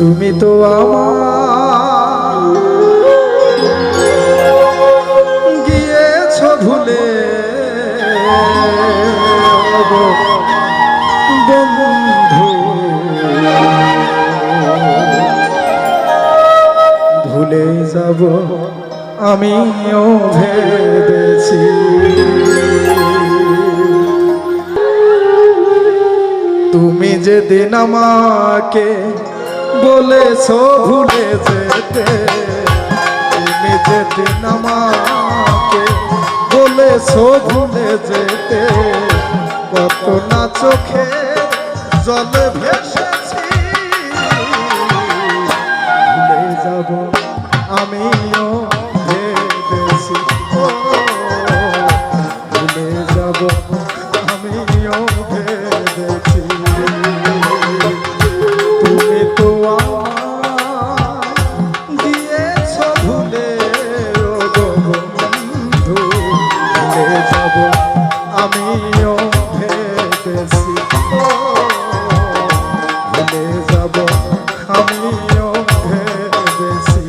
তুমি তো আমার গিয়েছ ভুলে বন্ধু, ভুলে যাব আমিও ভেবেছি। তুমি যেদিন আমাকে বলেছো ভুলে যেতে, তুমি যেদিন আমাকে বলেছো ভুলে যেতে, কত না চোখে জলে ভেসেছি। ভুলে যাব আমিও ভেবেছি, ভুলে যাব আমিও ভেবেছি। তুমি তো দিয়েছ ভুলে বন্ধু, ভুলে যাব আমিও ভেবেছি, ভুলে যাব আমিও ভেবেছি।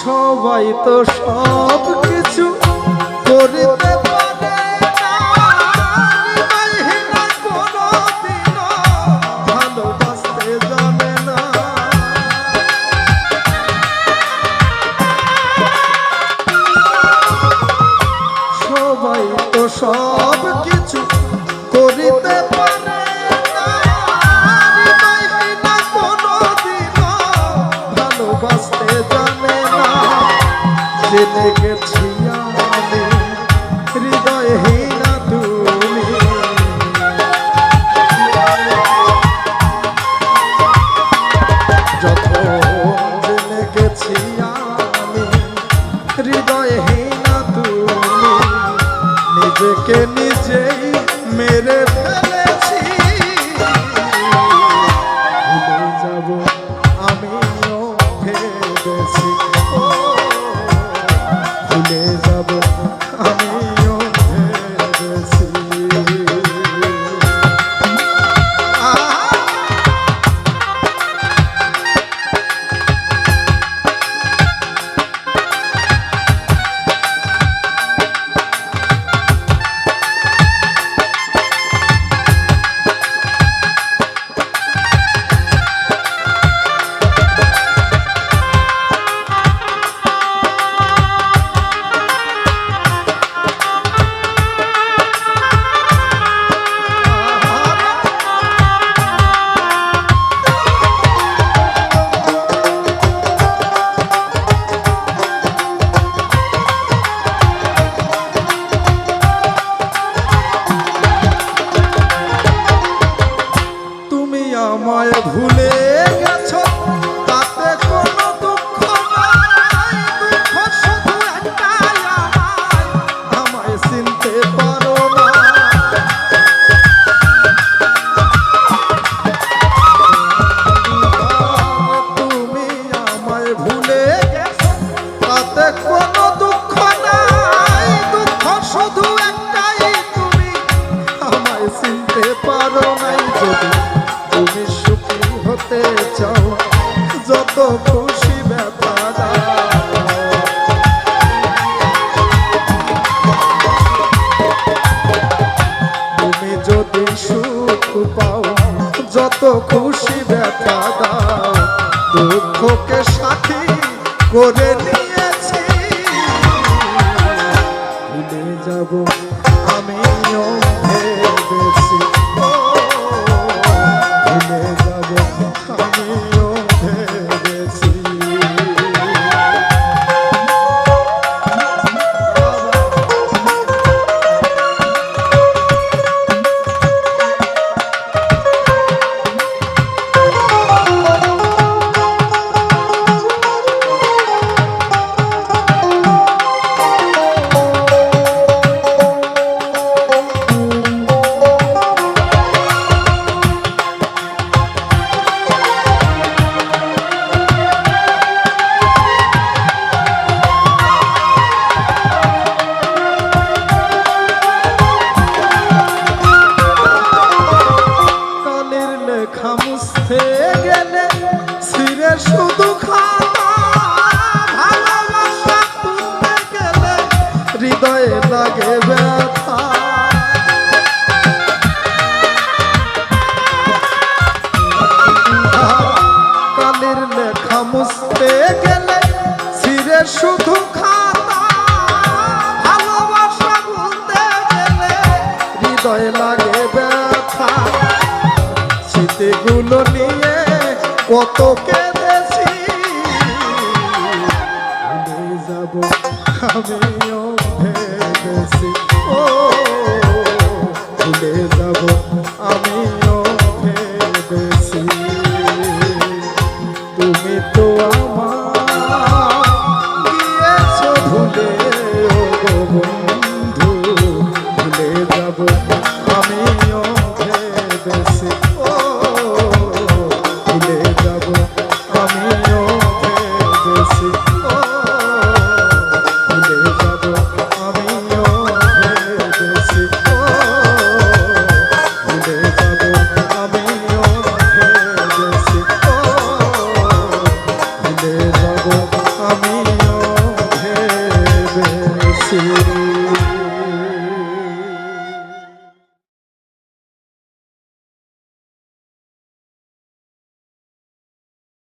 সবাই তো সব কিছু করিতে পারে না, কোনদিনও ভালোবাসতে জানে না। সবাই তো সব কিছু করিতে পারে না, কোনদিনও ভালোবাসতে জানে না। জেনে গেছি আমি হৃদয়হীনা তুমি, যখন জেনে গেছি আমি হৃদয়হীনা তুমি, নিজেকে নিজেই মেরে ফেলেছি। ভুলে যাব আমিও ভেবেছি, ভুলে যাব আমিও ভেবেছি। আমায় ভুলে গেছো তাতে কোনো দুঃখ নাই, দুঃখ শুধু একটাই, আমায় চিনতে পারো না। তুমি আমায় ভুলে গেছো তাতে কোনো দুঃখ নাই, দুঃখ শুধু একটাই, তুমি আমায় চিনতে পারো নাই। যদি তুমি সুখী হতে চাও যত খুশি ব্যথা দাও, তুমি যদি সুখ পাও যত খুশি ব্যথা দাও, দুঃখকে সাথী করে নিয়েছি। ভুলে যাব আমিও ভেবেছি, ভুলে যাব আমিও ভেবেছি। ভুল নিয়ে কত কেঁদেছি, ভুলে যাব আমিও ভেবেছি, ও ভুলে যাব আমিও ভেবেছি। তুমি তো আমার গিয়েছো ভুলে, ও গো বন্ধু, ভুলে যাব আমিও ভেবেছি, ও ভুলে যাব আমিও ভেবেছি, ও ভুলে যাব আমিও ভেবেছি, ও ভুলে যাব আমিও ভেবেছি, ও ভুলে যাব আমিও ভেবেছি।